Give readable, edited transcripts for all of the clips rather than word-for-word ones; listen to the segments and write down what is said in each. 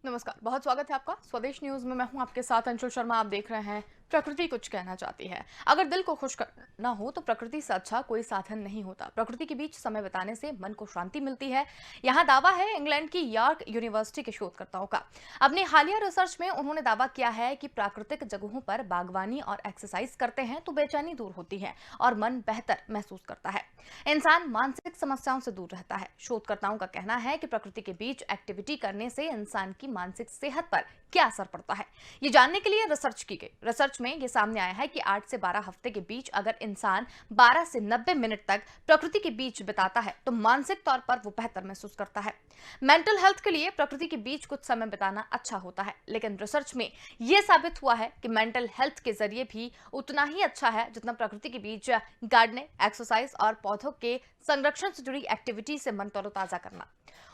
नमस्कार, बहुत स्वागत है आपका स्वदेश न्यूज में। मैं हूं आपके साथ अंशुल शर्मा। आप देख रहे हैं प्रकृति कुछ कहना चाहती है। अगर दिल को खुश करना हो तो प्रकृति से अच्छा कोई साधन नहीं होता। प्रकृति के बीच समय बिताने से मन को शांति मिलती है। यहाँ दावा है इंग्लैंड की यॉर्क यूनिवर्सिटी के शोधकर्ताओं का। अपनी हालिया रिसर्च में उन्होंने दावा किया है कि प्राकृतिक जगहों पर बागवानी और एक्सरसाइज करते हैं तो बेचैनी दूर होती है और मन बेहतर महसूस करता है। इंसान मानसिक समस्याओं से दूर रहता है। शोधकर्ताओं का कहना है कि प्रकृति के बीच एक्टिविटी करने से इंसान की मानसिक सेहत पर क्या असर पड़ता है, ये जानने के लिए रिसर्च की गई। रिसर्च में ये सामने आया है कि 8 से 12 हफ्ते के बीच अगर इंसान 12 से 90 मिनट तक प्रकृति के बीच बिताता है तो मानसिक तौर पर वो बेहतर महसूस करता है। मेंटल हेल्थ के लिए प्रकृति के बीच कुछ समय बिताना अच्छा होता है, लेकिन रिसर्च में यह साबित हुआ है कि मेंटल हेल्थ के जरिए भी उतना ही अच्छा है जितना प्रकृति के बीच गार्डनिंग, एक्सरसाइज और पौधों के संरक्षण से जुड़ी एक्टिविटी से मन तरोताजा करना।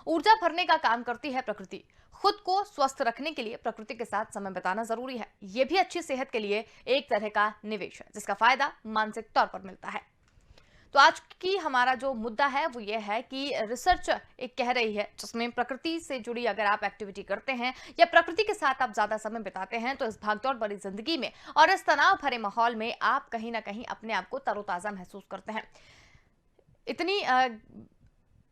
ऊर्जा भरने का काम करती है प्रकृति। खुद को स्वस्थ रखने के लिए प्रकृति के साथ समय बिताना जरूरी है। यह भी अच्छी सेहत के लिए एक तरह का निवेश है जिसका फायदा मानसिक तौर पर मिलता है। तो आज की हमारा जो मुद्दा है वो ये है कि रिसर्च एक कह रही है जिसमें प्रकृति से जुड़ी अगर आप एक्टिविटी करते हैं या प्रकृति के साथ आप ज्यादा समय बिताते हैं तो इस भागदौड़ भरी जिंदगी में और इस तनाव भरे माहौल में आप कहीं ना कहीं अपने आप को तरोताजा महसूस करते हैं। इतनी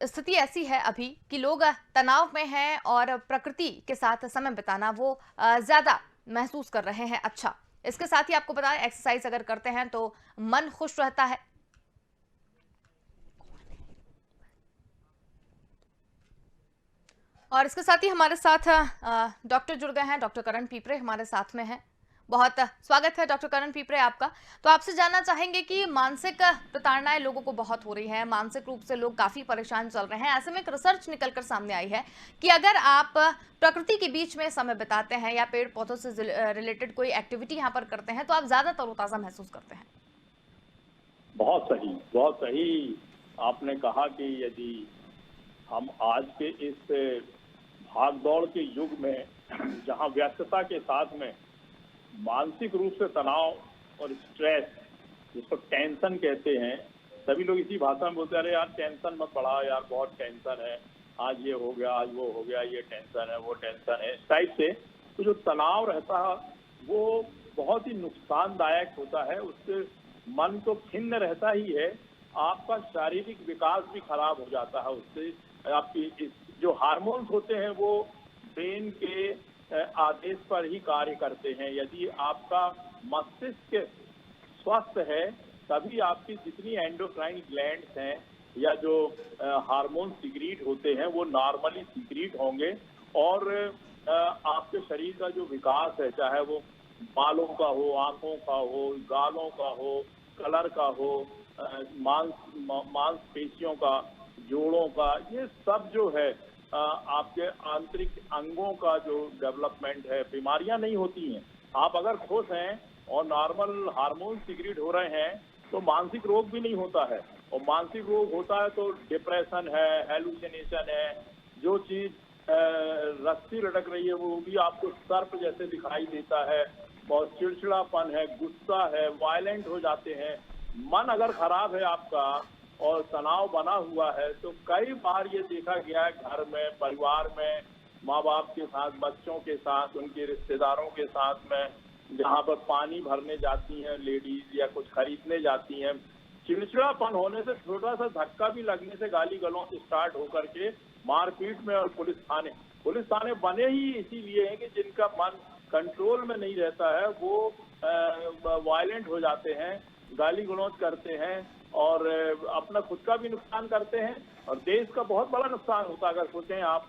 स्थिति ऐसी है अभी कि लोग तनाव में हैं और प्रकृति के साथ समय बिताना वो ज्यादा महसूस कर रहे हैं। अच्छा, इसके साथ ही आपको बताएं एक्सरसाइज अगर करते हैं तो मन खुश रहता है। और इसके साथ ही हमारे साथ डॉक्टर जुड़ गए हैं। डॉक्टर करण पीपरे हमारे साथ में हैं। बहुत स्वागत है डॉक्टर करण पीपरे आपका। तो आपसे जानना चाहेंगे कि मानसिक प्रताड़नाएं लोगों को बहुत हो रही है, मानसिक रूप से लोग काफी परेशान चल रहे हैं। ऐसे में एक रिसर्च निकलकर सामने आई है कि अगर आप प्रकृति के बीच में समय बिताते हैं या पेड़ पौधों से रिलेटेड कोई एक्टिविटी यहाँ पर करते हैं तो आप ज्यादा तरोताजा महसूस करते हैं। बहुत सही, बहुत सही। आपने कहा कि यदि हम आज के इस भागदौड़ के युग में जहां व्यस्तता के साथ में मानसिक रूप से तनाव और स्ट्रेस, जिसको टेंशन कहते हैं, सभी लोग इसी भाषा में बोलते हैं, अरे यार टेंशन मत बढ़ा यार, बहुत टेंशन है, आज ये हो गया, आज वो हो गया, ये टेंशन है, वो टेंशन है, इस टाइप से। तो जो तनाव रहता है वो बहुत ही नुकसानदायक होता है। उससे मन तो खिन्न रहता ही है, आपका शारीरिक विकास भी खराब हो जाता है। उससे आपकी जो हार्मोन्स होते हैं वो ब्रेन के आदेश पर ही कार्य करते हैं। यदि आपका मस्तिष्क स्वस्थ है तभी आपकी जितनी एंडोक्राइन ग्लैंड्स हैं या जो हार्मोन सीक्रेट होते हैं वो नॉर्मली सीक्रेट होंगे और आपके शरीर का जो विकास है, चाहे वो बालों का हो, आंखों का हो, गालों का हो, कलर का हो, मांसपेशियों का, जोड़ों का, ये सब जो है आपके आंतरिक अंगों का जो डेवलपमेंट है, बीमारियां नहीं होती हैं। आप अगर खुश हैं और नॉर्मल हार्मोन सीक्रेट हो रहे हैं तो मानसिक रोग भी नहीं होता है। और मानसिक रोग होता है तो डिप्रेशन है, हेलुसिनेशन है, जो चीज रस्सी लटक रही है वो भी आपको सर्प जैसे दिखाई देता है, बहुत चिड़चिड़ापन है, गुस्सा है, वायलेंट हो जाते हैं। मन अगर खराब है आपका और तनाव बना हुआ है तो कई बार ये देखा गया है घर में, परिवार में, माँ बाप के साथ, बच्चों के साथ, उनके रिश्तेदारों के साथ में, जहाँ पर पानी भरने जाती हैं लेडीज या कुछ खरीदने जाती हैं, चिड़चिड़ापन होने से, छोटा सा धक्का भी लगने से गाली गलौज स्टार्ट होकर के मारपीट में और पुलिस थाने बने ही इसीलिए हैं कि जिनका मन कंट्रोल में नहीं रहता है वो वायलेंट हो जाते हैं, गाली गलौज करते हैं और अपना खुद का भी नुकसान करते हैं और देश का बहुत बड़ा नुकसान होता है। अगर सोचें आप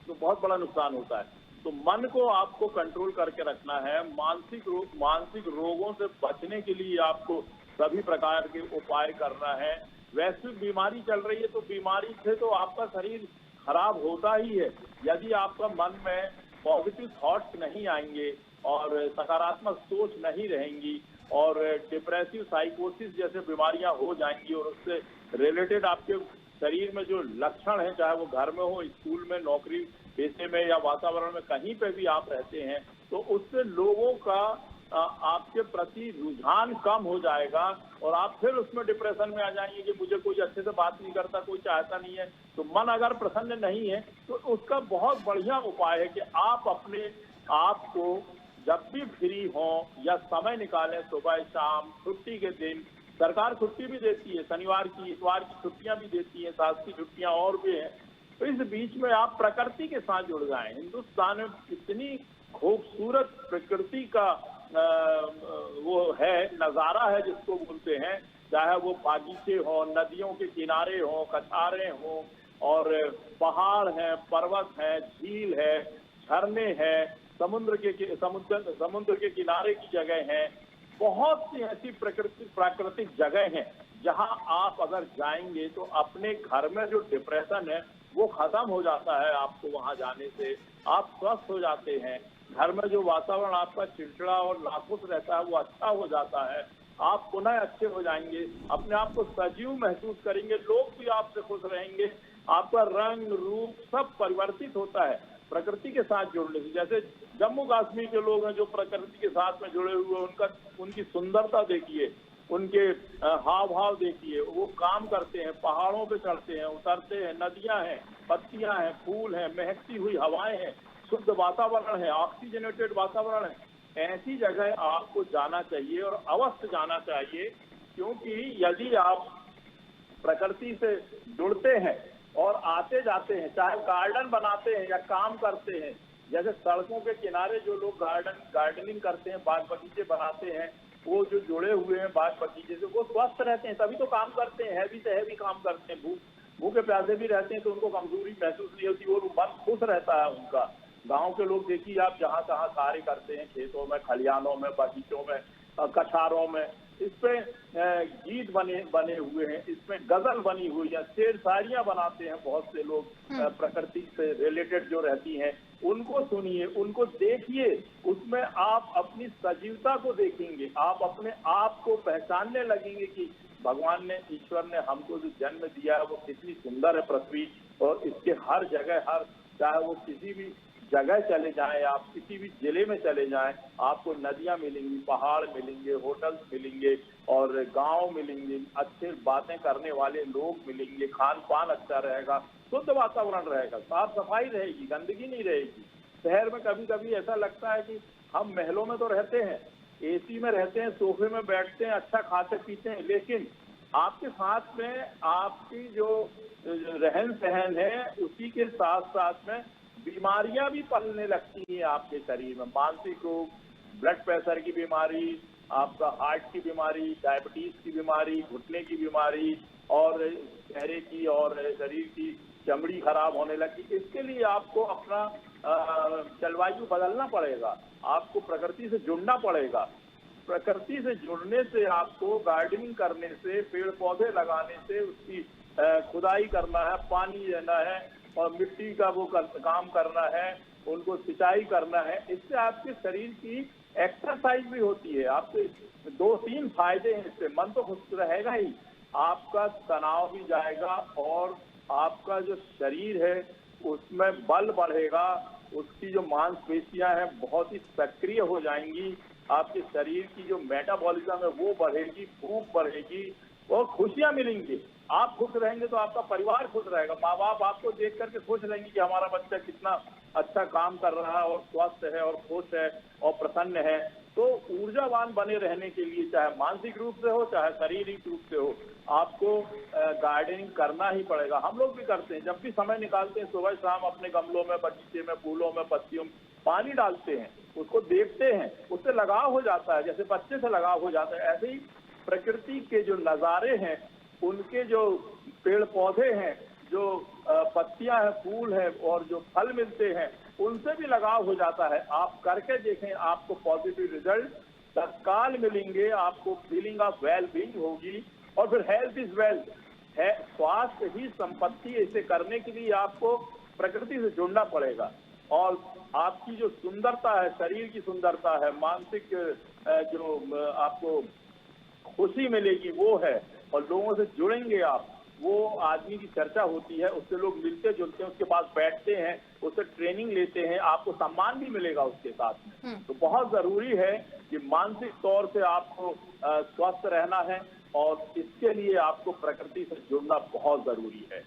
तो बहुत बड़ा नुकसान होता है। तो मन को आपको कंट्रोल करके रखना है। मानसिक रोगों से बचने के लिए आपको सभी प्रकार के उपाय करना है। वैश्विक बीमारी चल रही है तो बीमारी से तो आपका शरीर खराब होता ही है। यदि आपका मन में पॉजिटिव थॉट्स नहीं आएंगे और सकारात्मक सोच नहीं रहेंगी और डिप्रेसिव साइकोसिस जैसे बीमारियां हो जाएंगी और उससे रिलेटेड आपके शरीर में जो लक्षण है, चाहे वो घर में हो, स्कूल में, नौकरी पेशे में या वातावरण में, कहीं पे भी आप रहते हैं, तो उससे लोगों का आपके प्रति रुझान कम हो जाएगा और आप फिर उसमें डिप्रेशन में आ जाएंगे कि मुझे कोई अच्छे से बात नहीं करता, कोई चाहता नहीं है। तो मन अगर प्रसन्न नहीं है तो उसका बहुत बढ़िया उपाय है कि आप अपने आप को जब भी फ्री हो या समय निकालें, सुबह शाम, छुट्टी के दिन, सरकार छुट्टी भी देती है, शनिवार की इतवार की छुट्टियां भी देती है, शासकीय छुट्टियां और भी हैं। तो इस बीच में आप प्रकृति के साथ जुड़ जाएं। हिंदुस्तान में इतनी खूबसूरत प्रकृति का वो है, नजारा है जिसको बोलते हैं, चाहे वो बागीचे हो, नदियों के किनारे हो, कछारे हो, और पहाड़ हैं, पर्वत है, झील है, झरने हैं, समुद्र के किनारे की जगह हैं। बहुत सी ऐसी प्राकृतिक जगह हैं जहां आप अगर जाएंगे तो अपने घर में जो डिप्रेशन है वो खत्म हो जाता है। आपको वहां जाने से आप स्वस्थ हो जाते हैं। घर में जो वातावरण आपका चिड़चिड़ा और नाखुश रहता है वो अच्छा हो जाता है। आप पुनः अच्छे हो जाएंगे, अपने आप को सजीव महसूस करेंगे, लोग भी आपसे खुश रहेंगे, आपका रंग रूप सब परिवर्तित होता है प्रकृति के साथ जुड़ने से। जैसे जम्मू कश्मीर के लोग हैं जो प्रकृति के साथ में जुड़े हुए, उनकी सुंदरता देखिए, उनके हाव भाव देखिए, वो काम करते हैं, पहाड़ों पे चढ़ते हैं, उतरते हैं, नदियां हैं, पत्तियां हैं, फूल हैं, महकती हुई हवाएं हैं, शुद्ध वातावरण है, ऑक्सीजनेटेड वातावरण है। ऐसी जगह आपको जाना चाहिए और अवश्य जाना चाहिए, क्योंकि यदि आप प्रकृति से जुड़ते हैं और आते जाते हैं, चाहे गार्डन बनाते हैं या काम करते हैं, जैसे सड़कों के किनारे जो लोग गार्डनिंग करते हैं, बाग बगीचे बनाते हैं, वो जो जुड़े हुए हैं बाग बगीचे से, वो स्वस्थ रहते हैं, तभी तो काम करते हैं, हैवी से हैवी काम करते हैं, भूखे प्यासे भी रहते हैं तो उनको कमजोरी महसूस नहीं होती और मन खुश रहता है उनका। गांव के लोग देखिए आप, जहाँ तहाँ कार्य करते हैं, खेतों में, खलिहानों में, बगीचों में, कछारों में, इसपे गीत बने हुए हैं, इसमें गजल बनी हुई है, शेर शायरियां बनाते हैं बहुत से लोग प्रकृति से रिलेटेड जो रहती हैं, उनको सुनिए, उनको देखिए, उसमें आप अपनी सजीवता को देखेंगे, आप अपने आप को पहचानने लगेंगे कि भगवान ने, ईश्वर ने हमको जो जन्म दिया है वो कितनी सुंदर है पृथ्वी, और इसके हर जगह, चाहे वो किसी भी जगह चले जाएं, आप किसी भी जिले में चले जाएं, आपको नदियां मिलेंगी, पहाड़ मिलेंगे, होटल्स मिलेंगे और गांव मिलेंगे, अच्छे बातें करने वाले लोग मिलेंगे, खान पान अच्छा रहेगा, शुद्ध वातावरण रहेगा, साफ सफाई रहेगी, गंदगी नहीं रहेगी। शहर में कभी कभी ऐसा लगता है कि हम महलों में तो रहते हैं, एसी में रहते हैं, सोफे में बैठते हैं, अच्छा खाते पीते हैं, लेकिन आपके साथ में आपकी जो रहन सहन है उसी के साथ साथ में बीमारियां भी पलने लगती हैं आपके शरीर में। मानसिक रोग, ब्लड प्रेशर की बीमारी, आपका हार्ट की बीमारी, डायबिटीज की बीमारी, घुटने की बीमारी और चेहरे की और शरीर की चमड़ी खराब होने लगी। इसके लिए आपको अपना जलवायु बदलना पड़ेगा, आपको प्रकृति से जुड़ना पड़ेगा। प्रकृति से जुड़ने से, आपको गार्डनिंग करने से, पेड़ पौधे लगाने से, उसकी खुदाई करना है, पानी देना है और मिट्टी का वो काम करना है, उनको सिंचाई करना है, इससे आपके शरीर की एक्सरसाइज भी होती है। आपके 2-3 फायदे हैं इससे। मन तो खुश रहेगा ही, आपका तनाव भी जाएगा और आपका जो शरीर है उसमें बल बढ़ेगा, उसकी जो मांसपेशियां हैं बहुत ही सक्रिय हो जाएंगी, आपके शरीर की जो मेटाबॉलिज्म है वो बढ़ेगी, भूख बढ़ेगी और खुशियां मिलेंगी। आप खुश रहेंगे तो आपका परिवार खुश रहेगा, माँ बाप आपको देख करके खुश रहेंगे कि हमारा बच्चा कितना अच्छा काम कर रहा है और स्वस्थ है और खुश है और प्रसन्न है। तो ऊर्जावान बने रहने के लिए, चाहे मानसिक रूप से हो चाहे शारीरिक रूप से हो, आपको गार्डनिंग करना ही पड़ेगा। हम लोग भी करते हैं, जब भी समय निकालते हैं, सुबह शाम अपने गमलों में, बगीचे में, फूलों में, पत्तियों में पानी डालते हैं, उसको देखते हैं, उससे लगाव हो जाता है, जैसे बच्चे से लगाव हो जाता है। ऐसे ही प्रकृति के जो नज़ारे हैं, उनके जो पेड़ पौधे हैं, जो पत्तियां हैं, फूल हैं और जो फल मिलते हैं, उनसे भी लगाव हो जाता है। आप करके देखें, आपको पॉजिटिव रिजल्ट तत्काल मिलेंगे, आपको फीलिंग ऑफ वेल बीइंग होगी। और फिर हेल्थ इज वेल्थ है, स्वास्थ्य ही संपत्ति। इसे करने के लिए आपको प्रकृति से जुड़ना पड़ेगा और आपकी जो सुंदरता है, शरीर की सुंदरता है, मानसिक जो आपको खुशी मिलेगी वो है, और लोगों से जुड़ेंगे आप, वो आदमी की चर्चा होती है, उससे लोग मिलते जुलते हैं, उसके पास बैठते हैं, उससे ट्रेनिंग लेते हैं, आपको सम्मान भी मिलेगा उसके साथ में। तो बहुत जरूरी है कि मानसिक तौर से आपको स्वस्थ रहना है और इसके लिए आपको प्रकृति से जुड़ना बहुत जरूरी है।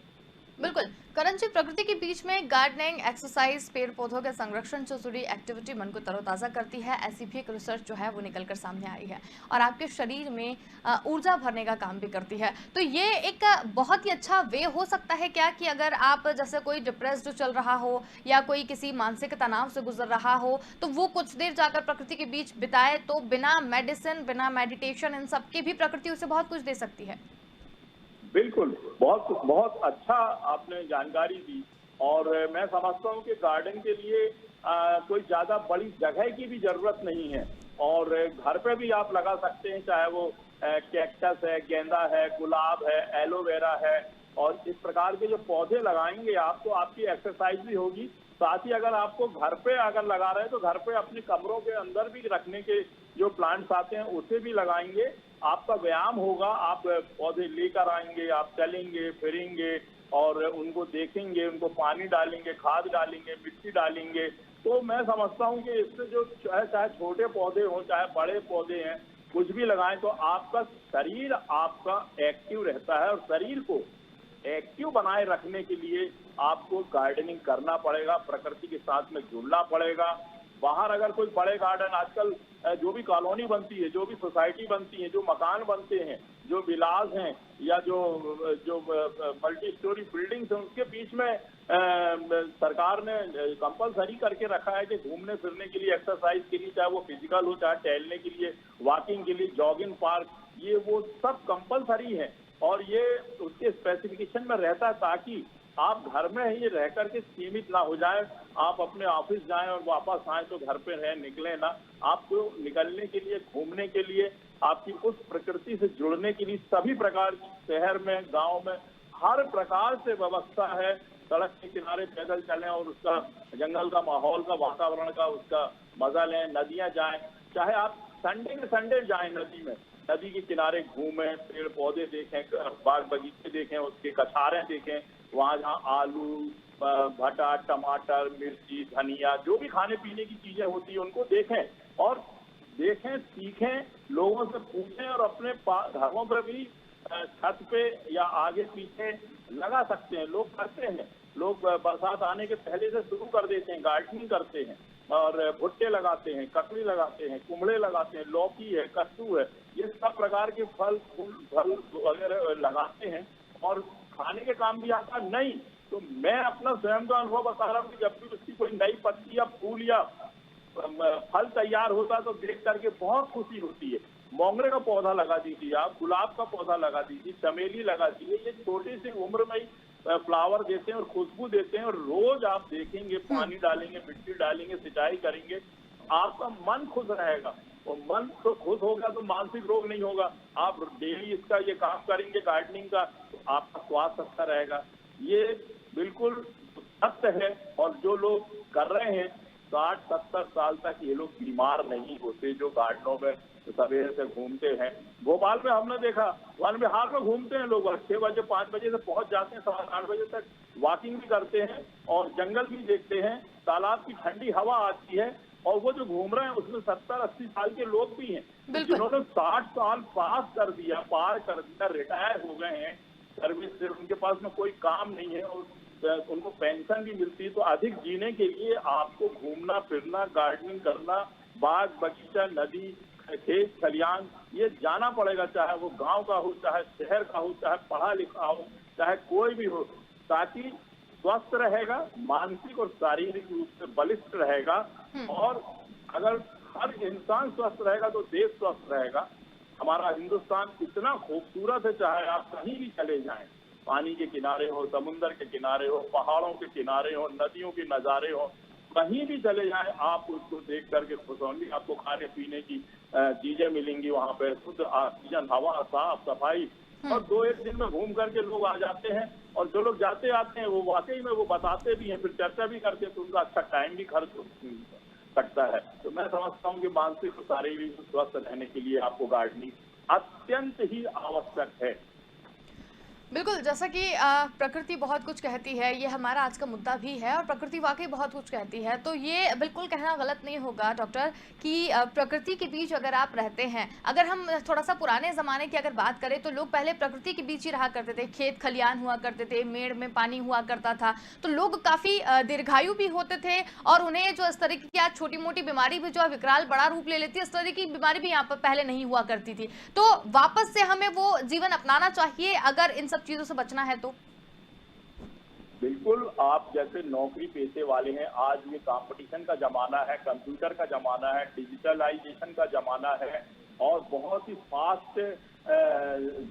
बिल्कुल। करण जी, प्रकृति के बीच में गार्डनिंग, एक्सरसाइज, पेड़ पौधों के संरक्षण से जुड़ी एक्टिविटी मन को तरोताज़ा करती है। ऐसी भी एक रिसर्च जो है वो निकलकर सामने आई है और आपके शरीर में ऊर्जा भरने का काम भी करती है। तो ये एक बहुत ही अच्छा वे हो सकता है क्या कि अगर आप जैसे कोई डिप्रेस्ड चल रहा हो या कोई किसी मानसिक तनाव से गुजर रहा हो, तो वो कुछ देर जाकर प्रकृति के बीच बिताए तो बिना मेडिसिन, बिना मेडिटेशन, इन सब के भी प्रकृति उसे बहुत कुछ दे सकती है। बिल्कुल, बहुत बहुत अच्छा आपने जानकारी दी और मैं समझता हूँ कि गार्डन के लिए कोई ज्यादा बड़ी जगह की भी जरूरत नहीं है और घर पे भी आप लगा सकते हैं, चाहे वो कैक्टस है, गेंदा है, गुलाब है, एलोवेरा है और इस प्रकार के जो पौधे लगाएंगे आप तो आपकी एक्सरसाइज भी होगी। साथ ही अगर आपको घर पे अगर लगा रहे हैं तो घर पे अपने कमरों के अंदर भी रखने के जो प्लांट्स आते हैं उसे भी लगाएंगे, आपका व्यायाम होगा, आप पौधे लेकर आएंगे, आप चलेंगे फिरेंगे और उनको देखेंगे, उनको पानी डालेंगे, खाद डालेंगे, मिट्टी डालेंगे। तो मैं समझता हूँ कि इससे जो चाहे छोटे पौधे हों चाहे बड़े पौधे हैं, कुछ भी लगाएं तो आपका शरीर आपका एक्टिव रहता है और शरीर को एक्टिव बनाए रखने के लिए आपको गार्डनिंग करना पड़ेगा, प्रकृति के साथ में जुड़ना पड़ेगा। बाहर अगर कोई बड़े गार्डन आजकल जो भी कॉलोनी बनती है, जो भी सोसाइटी बनती है, जो मकान बनते हैं, जो विलास हैं या जो जो मल्टी स्टोरी बिल्डिंग्स हैं, उसके बीच में सरकार ने कंपलसरी करके रखा है कि घूमने फिरने के लिए, एक्सरसाइज के लिए, चाहे वो फिजिकल हो चाहे टहलने के लिए, वॉकिंग के लिए, जॉगिंग पार्क, ये वो सब कंपलसरी है और ये उसके स्पेसिफिकेशन में रहता है ताकि आप घर में ही रह करके सीमित ना हो जाए, आप अपने ऑफिस जाएं और वापस आए तो घर पे रहें, निकले ना। आपको निकलने के लिए, घूमने के लिए, आपकी उस प्रकृति से जुड़ने के लिए सभी प्रकार की शहर में, गांव में हर प्रकार से व्यवस्था है। सड़क के किनारे पैदल चलें और उसका जंगल का माहौल का, वातावरण का उसका मजा लें, नदियां जाएं, चाहे आप संडे के संडे जाएं नदी में, नदी के किनारे घूमें, पेड़ पौधे देखें, बाग बगीचे देखें, उसके कछारे देखें, वहाँ जहाँ आलू, भटा, टमाटर, मिर्ची, धनिया, जो भी खाने पीने की चीजें होती है उनको देखें और देखें, सीखें, लोगों से पूछें और अपने घरों पर भी छत पे या आगे पीछे लगा सकते हैं। लोग करते हैं, लोग बरसात आने के पहले से शुरू कर देते हैं, गार्डनिंग करते हैं और भुट्टे लगाते हैं, ककड़ी लगाते हैं, कुमड़े लगाते हैं, लौकी है, कद्दू है, ये सब प्रकार के फल फूल वगैरह लगाते हैं और खाने के काम भी आता नहीं। तो मैं अपना स्वयं का अनुभव बता रहा हूँ कि जब भी उसकी कोई नई पत्ती या फूल या फल तैयार होता तो देख करके बहुत खुशी होती है। मोंगरे का पौधा लगा दीजिए, आप गुलाब का पौधा लगा दीजिए, चमेली लगा दीजिए, ये छोटी सी उम्र में ही फ्लावर देते हैं और खुशबू देते हैं और रोज आप देखेंगे, पानी डालेंगे, मिट्टी डालेंगे, सिंचाई करेंगे, आपका मन खुश रहेगा और मन तो खुश होगा तो मानसिक रोग नहीं होगा। आप डेली इसका ये काम करेंगे गार्डनिंग का तो आपका स्वास्थ्य अच्छा रहेगा। ये बिल्कुल सत्य है और जो लोग कर रहे हैं 60-70 साल तक ये लोग बीमार नहीं होते, जो गार्डनों में सवेरे से घूमते हैं। भोपाल में हमने देखा, वन विहार में घूमते हैं लोग, 6 बजे 5 बजे से पहुंच जाते हैं, 7-8 बजे तक वॉकिंग भी करते हैं और जंगल भी देखते हैं, तालाब की ठंडी हवा आती है और वो जो घूम रहे हैं उसमें 70-80 साल के लोग भी हैं जिन्होंने 60 साल पार कर दिया, रिटायर हो गए हैं सर्विस से, उनके पास में कोई काम नहीं है और उनको पेंशन भी मिलती है। तो अधिक जीने के लिए आपको घूमना फिरना, गार्डनिंग करना, बाग बगीचा, नदी, खेत खलियान, ये जाना पड़ेगा, चाहे वो गांव का हो, चाहे शहर का हो, चाहे पढ़ा लिखा हो, चाहे कोई भी हो, ताकि स्वस्थ रहेगा, मानसिक और शारीरिक रूप से बलिष्ठ रहेगा और अगर हर इंसान स्वस्थ रहेगा तो देश स्वस्थ रहेगा। हमारा हिंदुस्तान इतना खूबसूरत है, चाहे आप कहीं भी चले जाएं, पानी के किनारे हो, समुन्द्र के किनारे हो, पहाड़ों के किनारे हो, नदियों के नज़ारे हो, कहीं भी चले जाएं आप उसको देख करके खुश होंगे। आपको खाने पीने की चीजें मिलेंगी, वहाँ पे शुद्ध ऑक्सीजन, हवा, साफ सफाई और 2-1 दिन में घूम करके लोग आ जाते हैं और जो लोग जाते आते हैं वो वाकई में वो बताते भी हैं, फिर चर्चा भी करते हैं, तो उनका अच्छा टाइम भी खर्च हो सकता है। तो मैं समझता हूँ कि मानसिक और शारीरिक स्वस्थ रहने के लिए आपको गार्डनिंग अत्यंत ही आवश्यक है। बिल्कुल, जैसा कि प्रकृति बहुत कुछ कहती है, ये हमारा आज का मुद्दा भी है और प्रकृति वाक़ई बहुत कुछ कहती है। तो ये बिल्कुल कहना गलत नहीं होगा डॉक्टर कि प्रकृति के बीच अगर आप रहते हैं, अगर हम थोड़ा-सा पुराने ज़माने की अगर बात करें तो लोग पहले प्रकृति के बीच ही रहा करते थे, खेत खलियान हुआ करते थे, मेड़ में पानी हुआ करता था, तो लोग काफ़ी दीर्घायु भी होते थे और उन्हें जो इस तरीके की आज छोटी-मोटी बीमारी भी जो है विकराल बड़ा रूप ले लेती है, इस तरह की बीमारी भी यहाँ पर पहले नहीं हुआ करती थी। तो वापस से हमें वो जीवन अपनाना चाहिए अगर इन सब चीज़ों से बचना है तो? बिल्कुल, आप जैसे नौकरी पेशे वाले हैं, आज ये कंपटीशन का ज़माना है, कंप्यूटर का ज़माना है, डिजिटलाइज़ेशन का ज़माना है और बहुत ही फ़ास्ट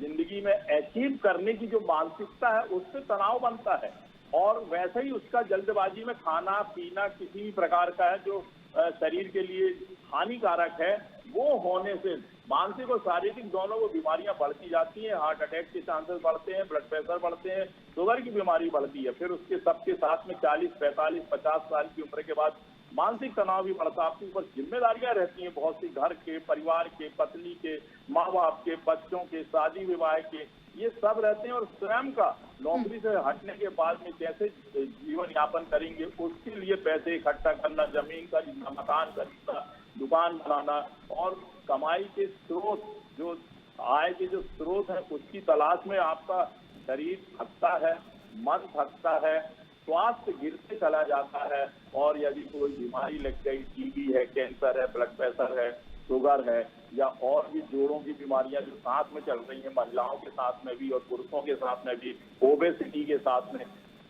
ज़िंदगी में अचीव करने की जो मानसिकता है, उससे तनाव बनता है। और वैसे ही उसका जल्दबाज़ी में खाना-पीना किसी भी प्रकार का है जो शरीर के लिए हानिकारक है, वो होने से मानसिक और शारीरिक दोनों को बीमारियां बढ़ती जाती हैं। हार्ट अटैक के चांसेस बढ़ते हैं, ब्लड प्रेशर बढ़ते हैं, शुगर की बीमारी बढ़ती है। फिर उसके सबके साथ में 40, 45, 50 साल की उम्र के बाद मानसिक तनाव भी बढ़ता है। आपके ऊपर जिम्मेदारियां रहती हैं बहुत सी, घर के, परिवार के, पत्नी के, माँ बाप के, बच्चों के, शादी विवाह के, ये सब रहते हैं। और स्वयं का नौकरी से हटने के बाद में कैसे जीवन यापन करेंगे, उसके लिए पैसे इकट्ठा करना, जमीन खरीदना, मकान खरीदना, दुकान बनाना और कमाई के स्रोत, जो आय के जो स्रोत है, उसकी तलाश में आपका शरीर थकता है, मन थकता है, स्वास्थ्य गिरते चला जाता है। और यदि कोई बीमारी लग गई, टीबी है, कैंसर है, ब्लड प्रेशर है, शुगर है या और भी जोड़ों की बीमारियां जो साथ में चल रही हैं, महिलाओं के साथ में भी और पुरुषों के साथ में भी, ओबेसिटी के साथ में,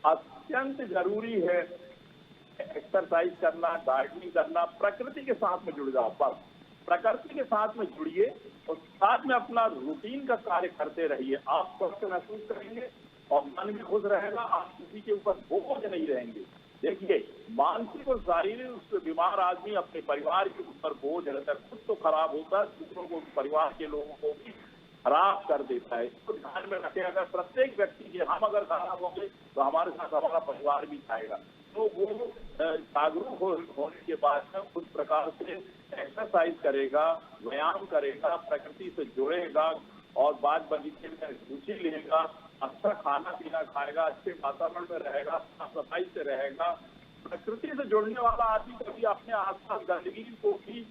अत्यंत जरूरी है एक्सरसाइज करना, गार्डनिंग करना, प्रकृति के साथ में जुड़ जाओ। बस प्रकृति के साथ में जुड़िए और साथ में अपना रूटीन का कार्य करते रहिए। आप स्वस्थ महसूस करेंगे और मन भी खुश रहेगा, आप किसी के ऊपर बोझ नहीं रहेंगे। देखिए, मानसिक और शारीरिक बीमार आदमी अपने परिवार के ऊपर बोझ रहता है, खुद तो खराब होता है, दूसरों को, परिवार के लोगों को भी खराब कर देता है। इसको ध्यान में रखें, अगर प्रत्येक व्यक्ति के हम अगर खराब होंगे तो हमारे साथ हमारा परिवार भी खाएगा। तो वो जागरूक होने के बाद में उस प्रकार से एक्सरसाइज करेगा, व्यायाम करेगा, प्रकृति से जुड़ेगा और बाग बगीचे में रुचि लेगा, अच्छा खाना पीना खाएगा, अच्छे वातावरण में रहेगा, साफ सफाई से रहेगा। प्रकृति से जुड़ने वाला आदमी कभी अपने आसपास गंदगी को भी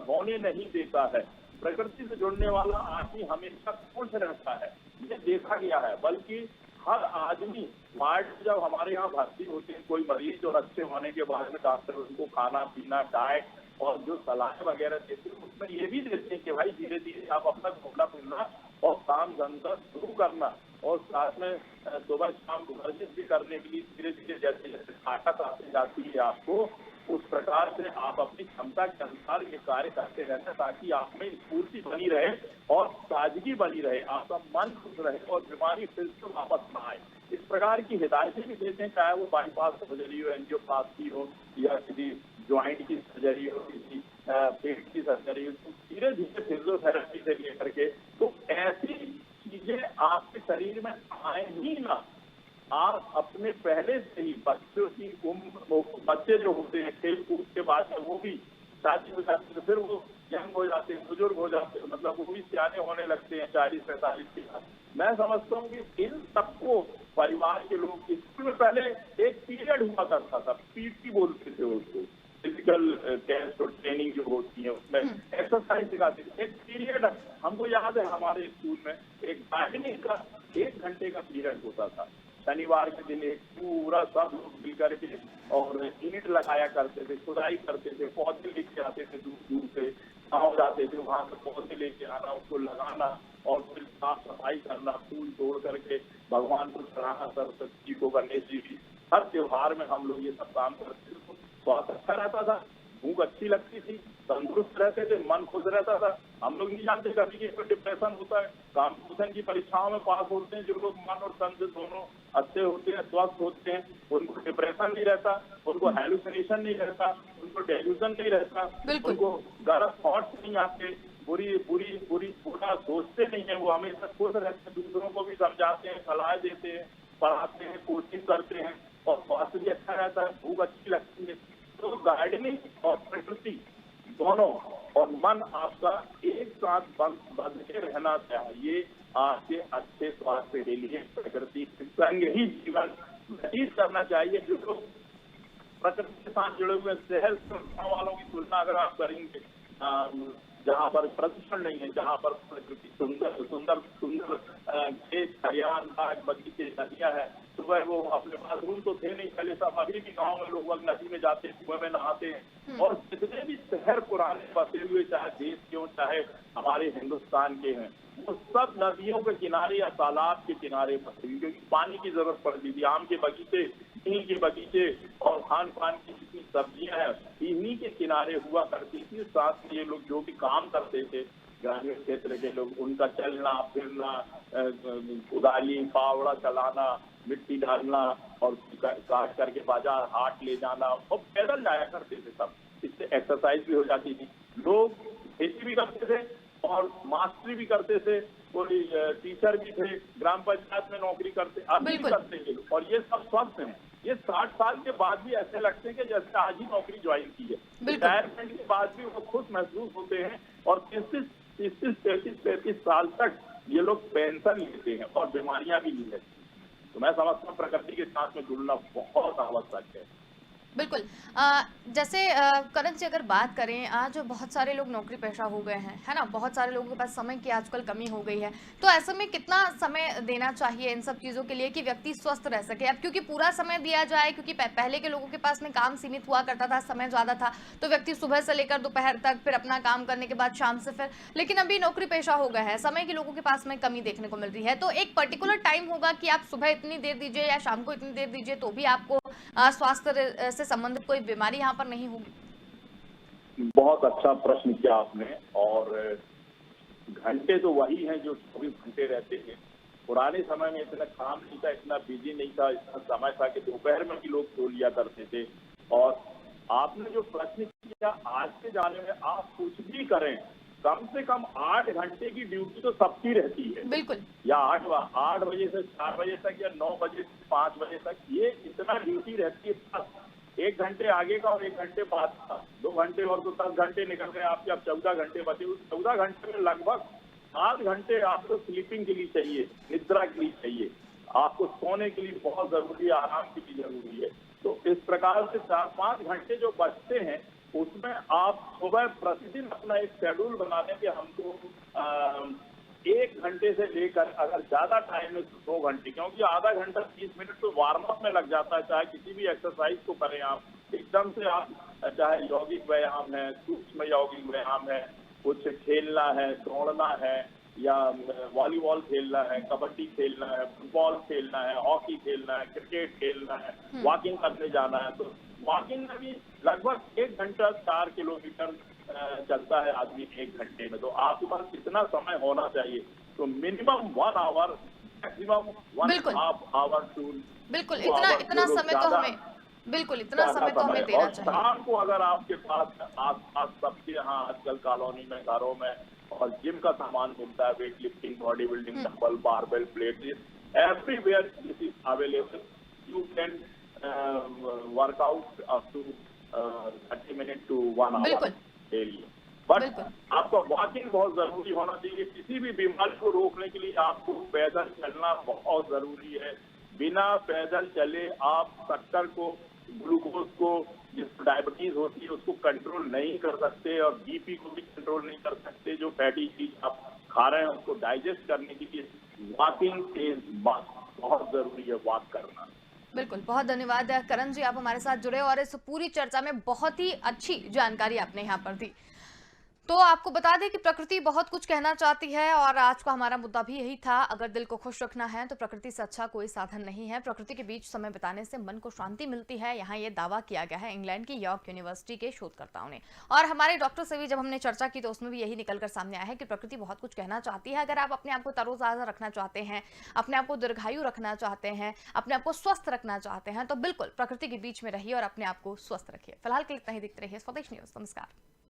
होने नहीं देता है। प्रकृति से जुड़ने वाला आदमी हमेशा खुश रहता है, ये देखा गया है। बल्कि हर आदमी वार्ड जब हमारे यहाँ भर्ती होते हैं कोई मरीज, और अच्छे होने के बाद में डॉक्टर उनको खाना पीना, डाइट और जो सलाह वगैरह देते हैं, उसमें ये भी देते हैं कि भाई धीरे धीरे आप अपना घूमना फिरना और काम धंधा शुरू करना और साथ में सुबह शाम वर्जिश भी करने के लिए धीरे धीरे जैसे जैसे ताकत आती जाती है आपको, उस प्रकार से आप अपनी क्षमता के अनुसार ये कार्य करते रहते हैं ताकि आप में स्फूर्ति बनी रहे और ताजगी बनी रहे, आपका मन खुश रहे और बीमारी फिर से वापस न आए। इस प्रकार की हिदायतें भी देते हैं, चाहे वो बाईपास सर्जरी हो, एंजियोप्लास्टी हो या किसी ज्वाइंट की सर्जरी हो, किसी पेट की सर्जरी हो, तो धीरे धीरे फिजियोथेरेपी से लेकर के तो ऐसी चीजें आपके शरीर में आए ही ना। आप अपने पहले से ही बच्चों की उम्र, बच्चे जो होते हैं खेल कूद के बाद में वो भी शादी हो जाती है, फिर वो यंग हो जाते हैं, बुजुर्ग हो जाते हैं, मतलब वो भी सियाने होने लगते हैं 40-45 के बाद। मैं समझता हूँ कि इन सबको परिवार के लोग, स्कूल में पहले एक पीरियड हुआ करता था, पीटी बोलते थे उसको, फिजिकल टेस्ट और ट्रेनिंग जो होती है उसमें एक्सरसाइज सिखाते थे। एक पीरियड हमको याद है हमारे स्कूल में एक गार्डनिंग का 1 घंटे का पीरियड होता था। शनिवार के दिन एक पूरा सब लोग मिल करके और ईंट लगाया करते थे, खुदाई करते थे, पौधे लेके आते थे, दूर दूर से गाँव जाते थे, वहां से पौधे लेके आना, उसको लगाना और फिर साफ सफाई करना, फूल तोड़ करके भगवान को चढ़ाना, सरस्वती को, गणेश जी की। हर त्योहार में हम लोग ये सब काम करते थे, तो स्वास्थ्य अच्छा रहता था, भूख अच्छी लगती थी, तंदुरुस्त रहते थे, मन खुश रहता था। हम लोग नहीं जानते कभी कि डिप्रेशन होता है। कॉम्पिटिशन की परीक्षाओं में पास होते हैं जो लोग मन और तन से दोनों अच्छे होते हैं, स्वस्थ होते हैं, उनको डिप्रेशन नहीं रहता, उनको हेलुसिनेशन नहीं रहता, उनको डेल्यूजन नहीं रहता, उनको गलत थॉट्स नहीं आते, बुरा सोचते नहीं है, वो हमेशा खुश रहते हैं, दूसरों को भी समझाते हैं, सलाह देते हैं, पढ़ाते हैं, कोचिंग करते हैं और स्वास्थ्य भी अच्छा रहता है, भूख अच्छी लगती है। तो गार्डनिंग और प्रकृति दोनों और मन आपका एक साथ बंध के रहना चाहिए। आपके अच्छे स्वास्थ्य के लिए प्रकृति के संग ही जीवन व्यतीत करना चाहिए। जो लोग प्रकृति के साथ जुड़े हुए शहर संस्थाओं वालों की तुलना अगर आप करेंगे, जहाँ पर प्रदूषण नहीं है, जहाँ पर प्रकृति सुंदर सुंदर सुंदर खेत खलिहान बाग बगीचे नदियां हैं, सुबह वो अपने पास रूम तो थे नहीं पहले, सब अभी भी गाँव में लोग नदी में जाते हैं, सुबह में नहाते हैं। और जितने भी शहर पुराने बसे हुए, चाहे देश के हों चाहे हमारे हिंदुस्तान के हैं, वो सब नदियों के किनारे या तालाब के किनारे बसे हुए, क्योंकि पानी की जरूरत पड़ती थी। आम के बगीचे, इन्हीं के बगीचे और खान पान की जितनी सब्जियां हैं इन्हीं के किनारे हुआ करती थी। साथ में ये लोग जो भी काम करते थे ग्रामीण क्षेत्र के लोग, उनका चलना फिरना, कुदाली फावड़ा चलाना, मिट्टी डालना और काट करके बाजार हाट ले जाना, और पैदल जाया करते थे सब। इससे एक्सरसाइज भी हो जाती थी। लोग खेती भी करते थे और मास्टरी भी करते थे, कोई टीचर भी थे, ग्राम पंचायत में नौकरी करते, अभी भी करते हैं लोग, और ये सब स्वस्थ हैं। ये 60 साल के बाद भी ऐसे लगते हैं कि जैसे आज ही नौकरी ज्वाइन की है। रिटायरमेंट के बाद भी वो खुश महसूस होते हैं और 33 साल तक ये लोग पेंशन लेते हैं और बीमारियां भी नहीं रहती। तो मैं समझता हूँ प्रकृति के साथ में जुड़ना बहुत आवश्यक है। बिल्कुल। जैसे करण जी अगर बात करें, आज बहुत सारे लोग नौकरी पेशा हो गए हैं, है ना, बहुत सारे लोगों के पास समय की आजकल कमी हो गई है, तो ऐसे में कितना समय देना चाहिए इन सब चीज़ों के लिए कि व्यक्ति स्वस्थ रह सके? अब क्योंकि पूरा समय दिया जाए, क्योंकि पहले के लोगों के पास में काम सीमित हुआ करता था, समय ज़्यादा था, तो व्यक्ति सुबह से लेकर दोपहर तक, फिर अपना काम करने के बाद शाम से फिर, लेकिन अभी नौकरी पेशा हो गया है, समय के लोगों के पास में कमी देखने को मिल रही है। तो एक पर्टिकुलर टाइम होगा कि आप सुबह इतनी देर दीजिए या शाम को इतनी देर दीजिए, तो भी आपको स्वास्थ्य से संबंधित कोई बीमारी यहाँ पर नहीं होगी? बहुत अच्छा प्रश्न किया आपने। और घंटे तो वही हैं जो 24 घंटे रहते हैं। पुराने समय में इतना काम नहीं था, इतना बिजी नहीं था, इतना समय था कि दोपहर में भी लोग सो लिया करते थे। और आपने जो प्रश्न किया, आज के जाने में आप कुछ भी करें, कम से कम 8 घंटे की ड्यूटी तो सबकी रहती है। बिल्कुल। या 8 बजे से 4 बजे तक या 9 बजे से 5 बजे तक, ये इतना ड्यूटी रहती है। बस 1 घंटे आगे का और 1 घंटे बाद का, 2 घंटे और तो 10 घंटे निकल गए आपके, अब 14 घंटे बचे। उस 14 घंटे में लगभग 8 घंटे आपको स्लीपिंग के लिए चाहिए, निद्रा के लिए चाहिए, आपको सोने के लिए बहुत जरूरी है, आराम के लिए जरूरी है। तो इस प्रकार से 4-5 घंटे जो बचते हैं, उसमें आप सुबह प्रतिदिन अपना एक शेड्यूल बना लें कि हमको 1 घंटे से लेकर, अगर ज्यादा टाइम है तो 2 घंटे, क्योंकि आधा घंटा 30 मिनट तो वार्म अप में लग जाता है। चाहे किसी भी एक्सरसाइज को करें आप, एकदम से आप, चाहे यौगिक व्यायाम है, सूक्ष्म यौगिक व्यायाम है, कुछ खेलना है, दौड़ना है, या वॉलीबॉल खेलना है, कबड्डी खेलना है, फुटबॉल खेलना है, हॉकी खेलना है, क्रिकेट खेलना है, वॉकिंग करने जाना है, तो वॉकिंग में भी लगभग 1 घंटा 4 किलोमीटर चलता है आदमी 1 घंटे में। तो आपके पास कितना समय होना चाहिए? तो minimum 1 hour, maximum 1.5 hour two, बिल्कुल इतना समय तो हमें, बिल्कुल इतना समय तो हमें देना चाहिए। शाम को अगर आपके पास आस-पास सबके यहाँ आजकल कॉलोनी में, घरों में और जिम का सामान मिलता है, weight lifting, body building, dumbbell, barbell, plate, everywhere this is available. You can workout up to 30 minute to 1 hour daily. But आपका वॉकिंग बहुत जरूरी होना चाहिए। किसी भी बीमारी को रोकने के लिए आपको पैदल चलना बहुत जरूरी है। बिना पैदल चले आप शक्कर को, ग्लूकोज को, जिसको डायबिटीज होती है उसको कंट्रोल नहीं कर सकते, और बीपी को भी कंट्रोल नहीं कर सकते। जो फैटी चीज आप खा रहे हैं उसको डाइजेस्ट करने के लिए वॉकिंग इज मस्ट, बहुत जरूरी है वॉक करना। बिल्कुल, बहुत धन्यवाद करण जी, आप हमारे साथ जुड़े और इस पूरी चर्चा में बहुत ही अच्छी जानकारी आपने यहाँ पर दी। तो आपको बता दें कि प्रकृति बहुत कुछ कहना चाहती है और आज का हमारा मुद्दा भी यही था। अगर दिल को खुश रखना है तो प्रकृति से अच्छा कोई साधन नहीं है। प्रकृति के बीच समय बिताने से मन को शांति मिलती है, यहाँ ये दावा किया गया है इंग्लैंड की यॉर्क यूनिवर्सिटी के शोधकर्ताओं ने। और हमारे डॉक्टर से भी जब हमने चर्चा की तो उसमें भी यही निकलकर सामने आया है कि प्रकृति बहुत कुछ कहना चाहती है। अगर आप अपने आप को तरोताजा रखना चाहते हैं, अपने आप को दीर्घायु रखना चाहते हैं, अपने आप को स्वस्थ रखना चाहते हैं, तो बिल्कुल प्रकृति के बीच में रहिए और अपने आप को स्वस्थ रखिए। फिलहाल के लिए इतना ही। देखते रहिए स्वदेश न्यूज। नमस्कार।